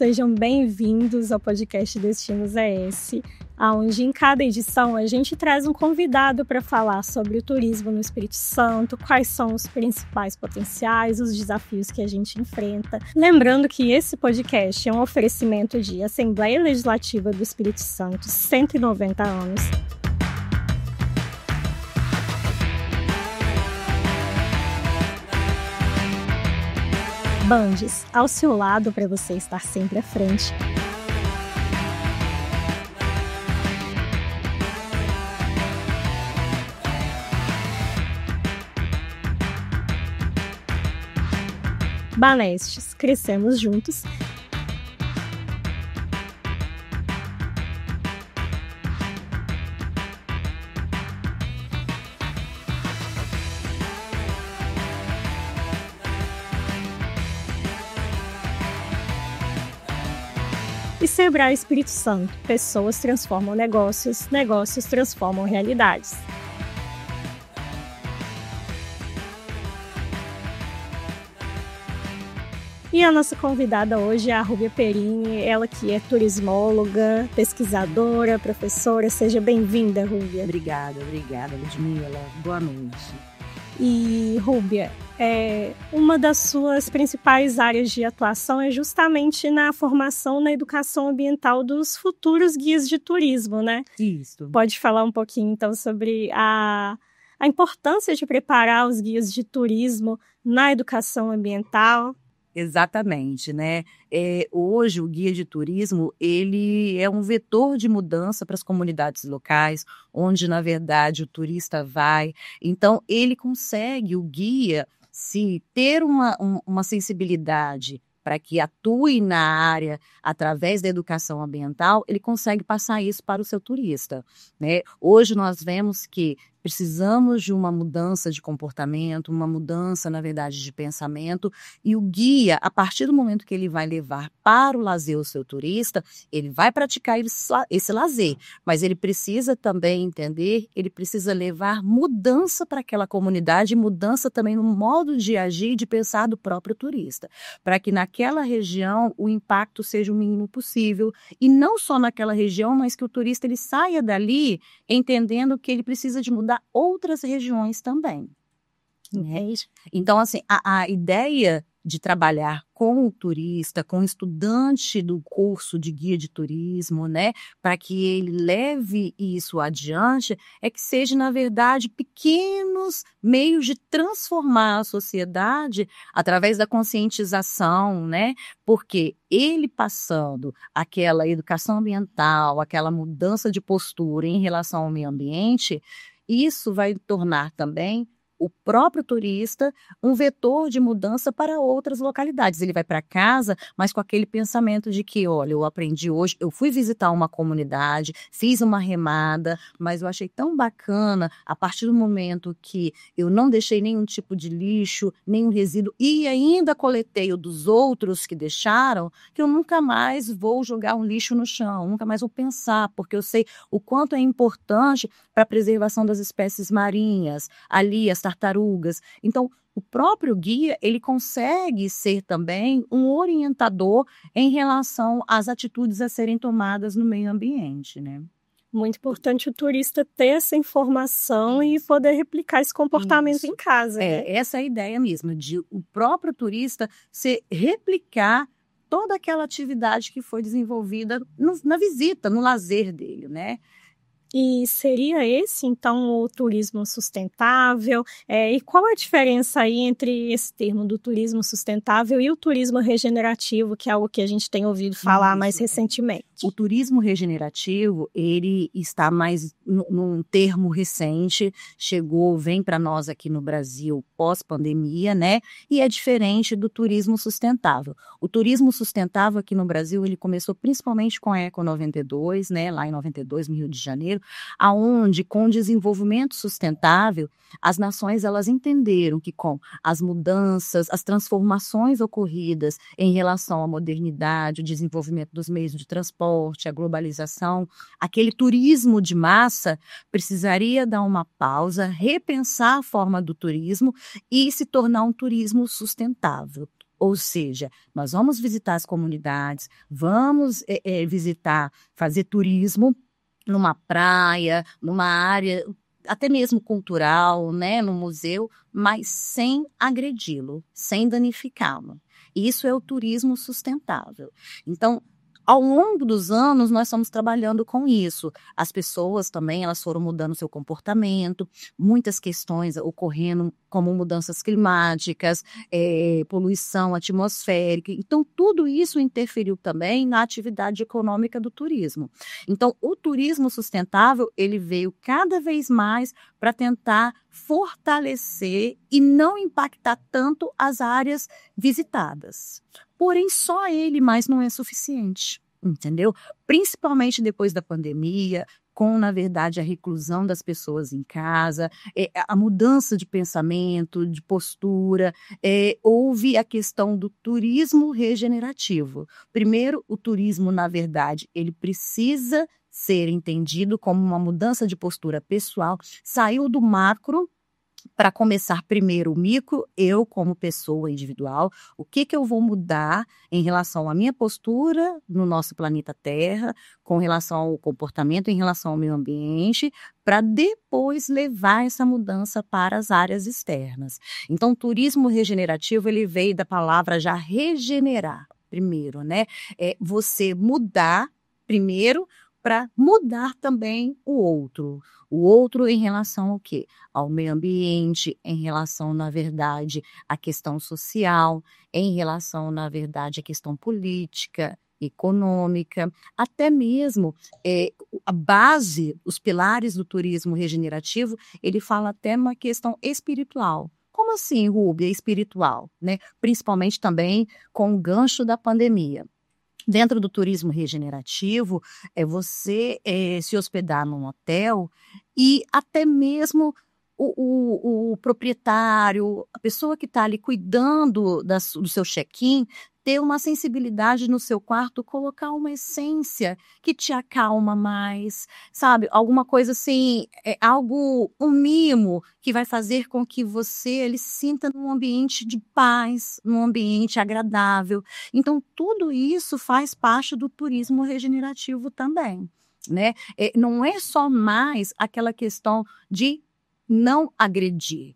sejam bem-vindos ao podcast Destinos ES, onde em cada edição a gente traz um convidado para falar sobre o turismo no Espírito Santo, quais são os principais potenciais, os desafios que a gente enfrenta. Lembrando que esse podcast é um oferecimento de Assembleia Legislativa do Espírito Santo, 190 anos. Bandes, ao seu lado para você estar sempre à frente. Banestes, crescemos juntos. E Sebrae Espírito Santo, pessoas transformam negócios, negócios transformam realidades. E a nossa convidada hoje é a Rúbia Perini, ela que é turismóloga, pesquisadora, professora. Seja bem-vinda, Rúbia. Obrigada, Ludmila. Boa noite. E, Rúbia, uma das suas principais áreas de atuação é justamente na formação na educação ambiental dos futuros guias de turismo, né? Isso. Pode falar um pouquinho, então, sobre a importância de preparar os guias de turismo na educação ambiental? Exatamente, né? Hoje o guia de turismo, ele é um vetor de mudança para as comunidades locais, onde na verdade o turista vai. Então ele consegue, o guia, se ter uma sensibilidade para que atue na área através da educação ambiental, ele consegue passar isso para o seu turista, né? Hoje nós vemos que precisamos de uma mudança de comportamento, uma mudança, na verdade, de pensamento, e o guia, a partir do momento que ele vai levar para o lazer o seu turista, ele vai praticar esse lazer, mas ele precisa também entender, ele precisa levar mudança para aquela comunidade, mudança também no modo de agir e de pensar do próprio turista, para que naquela região o impacto seja o mínimo possível, e não só naquela região, mas que o turista ele saia dali entendendo que ele precisa de mudar outras regiões também. Né? Então, assim, a ideia de trabalhar com o turista, com o estudante do curso de guia de turismo, né, para que ele leve isso adiante, é que seja, na verdade, pequenos meios de transformar a sociedade através da conscientização, né, porque ele passando aquela educação ambiental, aquela mudança de postura em relação ao meio ambiente, isso vai tornar também o próprio turista um vetor de mudança para outras localidades. Ele vai para casa, mas com aquele pensamento de que, olha, eu aprendi hoje, eu fui visitar uma comunidade, fiz uma remada, mas eu achei tão bacana, a partir do momento que eu não deixei nenhum tipo de lixo, nenhum resíduo, e ainda coletei o dos outros que deixaram, que eu nunca mais vou jogar um lixo no chão, nunca mais vou pensar, porque eu sei o quanto é importante para a preservação das espécies marinhas, ali as tartarugas. Então, o próprio guia, ele consegue ser também um orientador em relação às atitudes a serem tomadas no meio ambiente, né? Muito importante o turista ter essa informação e poder replicar esse comportamento em casa. Né? Essa é a ideia mesmo, de o próprio turista replicar toda aquela atividade que foi desenvolvida na visita, no lazer dele, né? E seria esse, então, o turismo sustentável? E qual a diferença aí entre esse termo do turismo sustentável e o turismo regenerativo, que é algo que a gente tem ouvido falar mais recentemente? O turismo regenerativo, ele está mais num termo recente, vem para nós aqui no Brasil pós-pandemia, né? E é diferente do turismo sustentável. O turismo sustentável aqui no Brasil, ele começou principalmente com a Eco 92, né? Lá em 92, no Rio de Janeiro, aonde com o desenvolvimento sustentável, as nações elas entenderam que com as mudanças, as transformações ocorridas em relação à modernidade, o desenvolvimento dos meios de transporte, a globalização, aquele turismo de massa precisaria dar uma pausa, repensar a forma do turismo e se tornar um turismo sustentável. Ou seja, nós vamos visitar as comunidades, vamos visitar, fazer turismo numa praia, numa área até mesmo cultural, né, no museu, mas sem agredi-lo, sem danificá-lo. Isso é o turismo sustentável. Então, ao longo dos anos, nós estamos trabalhando com isso. As pessoas também, elas foram mudando seu comportamento, muitas questões ocorrendo, como mudanças climáticas, poluição atmosférica. Então, tudo isso interferiu também na atividade econômica do turismo. Então, o turismo sustentável, ele veio cada vez mais para tentar fortalecer e não impactar tanto as áreas visitadas. Porém, só ele mais não é suficiente, entendeu? Principalmente depois da pandemia, com, na verdade, a reclusão das pessoas em casa, a mudança de pensamento, de postura, houve a questão do turismo regenerativo. Primeiro, o turismo, na verdade, ele precisa ser entendido como uma mudança de postura pessoal, saiu do macro para começar primeiro o micro, eu como pessoa individual, o que eu vou mudar em relação à minha postura no nosso planeta Terra, com relação ao comportamento, em relação ao meio ambiente, para depois levar essa mudança para as áreas externas. Então, o turismo regenerativo, ele veio da palavra já regenerar, primeiro, né? É você mudar primeiro para mudar também o outro. O outro em relação ao quê? Ao meio ambiente, em relação, na verdade, à questão social, em relação, na verdade, à questão política, econômica, até mesmo a base, os pilares do turismo regenerativo, ele fala até uma questão espiritual. Como assim, Rúbia, espiritual, né? Principalmente também com o gancho da pandemia. Dentro do turismo regenerativo, é você se hospedar num hotel e até mesmo o proprietário, a pessoa que está ali cuidando do seu check-in, ter uma sensibilidade no seu quarto, colocar uma essência que te acalma mais, sabe? Alguma coisa assim, um mimo que vai fazer com que ele se sinta num ambiente de paz, num ambiente agradável. Então, tudo isso faz parte do turismo regenerativo também, né? Não é só mais aquela questão de não agredir,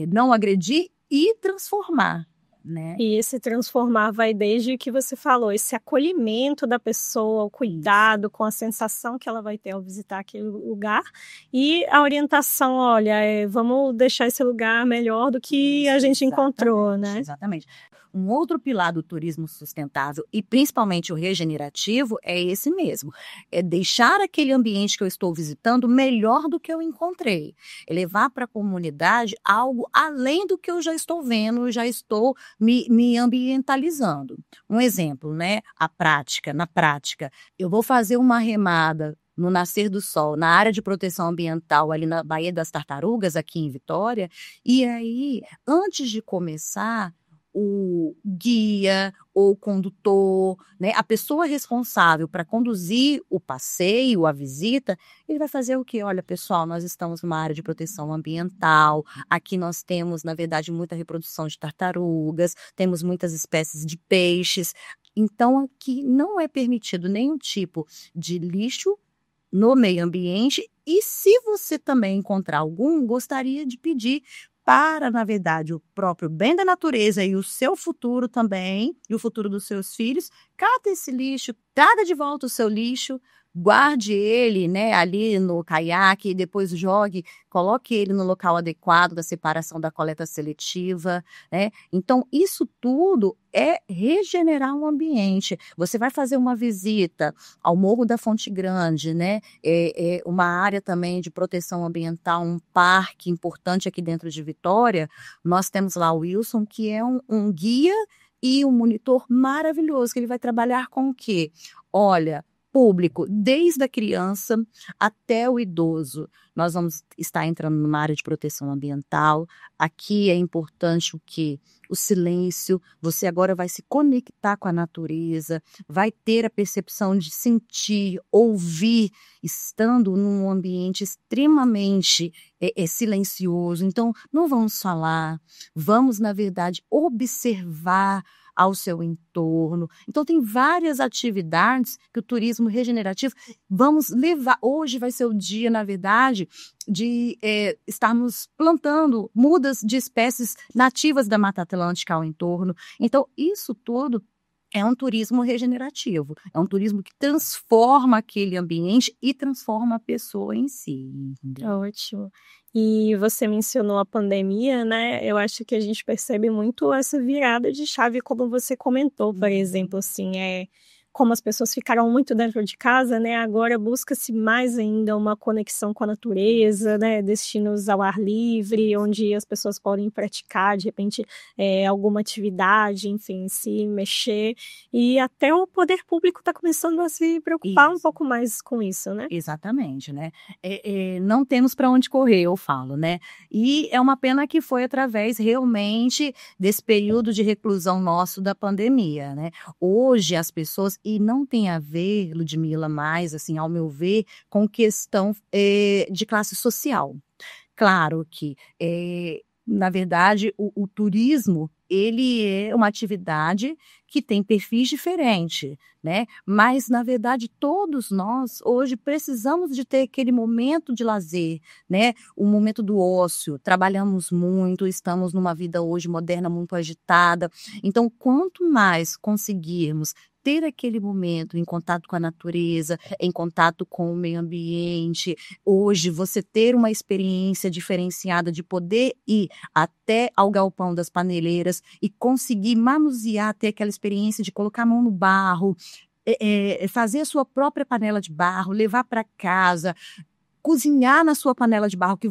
não agredir e transformar. Né? E esse transformar vai desde o que você falou, esse acolhimento da pessoa, o cuidado com a sensação que ela vai ter ao visitar aquele lugar e a orientação, olha, vamos deixar esse lugar melhor do que a gente encontrou, né? Exatamente. Um outro pilar do turismo sustentável e principalmente o regenerativo é esse mesmo, é deixar aquele ambiente que eu estou visitando melhor do que eu encontrei, é levar para a comunidade algo além do que eu já estou vendo, já estou me ambientalizando. Um exemplo, né? Na prática, eu vou fazer uma remada no nascer do sol, na área de proteção ambiental, ali na Baía das Tartarugas, aqui em Vitória, e aí, antes de começar, o guia ou condutor, né, a pessoa responsável para conduzir o passeio, a visita, ele vai fazer o quê? Olha, pessoal, nós estamos numa área de proteção ambiental, aqui nós temos, na verdade, muita reprodução de tartarugas, temos muitas espécies de peixes, então aqui não é permitido nenhum tipo de lixo no meio ambiente e se você também encontrar algum, gostaria de pedir para, na verdade, o próprio bem da natureza e o seu futuro também, e o futuro dos seus filhos, cata esse lixo, traga de volta o seu lixo, guarde ele, né, ali no caiaque, depois coloque ele no local adequado da separação da coleta seletiva, né? Então, isso tudo é regenerar o ambiente. Você vai fazer uma visita ao Morro da Fonte Grande, né? É uma área também de proteção ambiental, um parque importante aqui dentro de Vitória. Nós temos lá o Wilson, que é um guia e um monitor maravilhoso, que ele vai trabalhar com o quê? Olha, público, desde a criança até o idoso. Nós vamos estar entrando numa área de proteção ambiental. Aqui é importante o quê? O silêncio. Você agora vai se conectar com a natureza, vai ter a percepção de sentir, ouvir, estando num ambiente extremamente silencioso. Então, não vamos falar, vamos, na verdade, observar ao seu entorno. Então, tem várias atividades que o turismo regenerativo vamos levar. Hoje vai ser o dia, na verdade, de estarmos plantando mudas de espécies nativas da Mata Atlântica ao entorno. Então, isso tudo é um turismo regenerativo, é um turismo que transforma aquele ambiente e transforma a pessoa em si. Entendeu? Ótimo. E você mencionou a pandemia, né? Eu acho que a gente percebe muito essa virada de chave, como você comentou, por exemplo, assim, como as pessoas ficaram muito dentro de casa, né? Agora busca-se mais ainda uma conexão com a natureza, né? Destinos ao ar livre, onde as pessoas podem praticar, de repente, alguma atividade, enfim, se mexer. E até o poder público está começando a se preocupar um pouco mais com isso, né? Exatamente, né? Não temos para onde correr, eu falo, né? E é uma pena que foi através realmente desse período de reclusão nosso da pandemia, né? Hoje as pessoas, e não tem a ver, Ludmila, mais, assim, ao meu ver, com questão de classe social. Claro que, na verdade, o turismo, ele é uma atividade que tem perfis diferentes, né? Mas, na verdade, todos nós, hoje, precisamos de ter aquele momento de lazer, né? O momento do ócio. Trabalhamos muito, estamos numa vida hoje moderna muito agitada. Então, quanto mais conseguirmos ter aquele momento em contato com a natureza, em contato com o meio ambiente, hoje você ter uma experiência diferenciada de poder ir até ao galpão das paneleiras e conseguir manusear, ter aquela experiência de colocar a mão no barro, fazer a sua própria panela de barro, levar para casa, cozinhar na sua panela de barro, que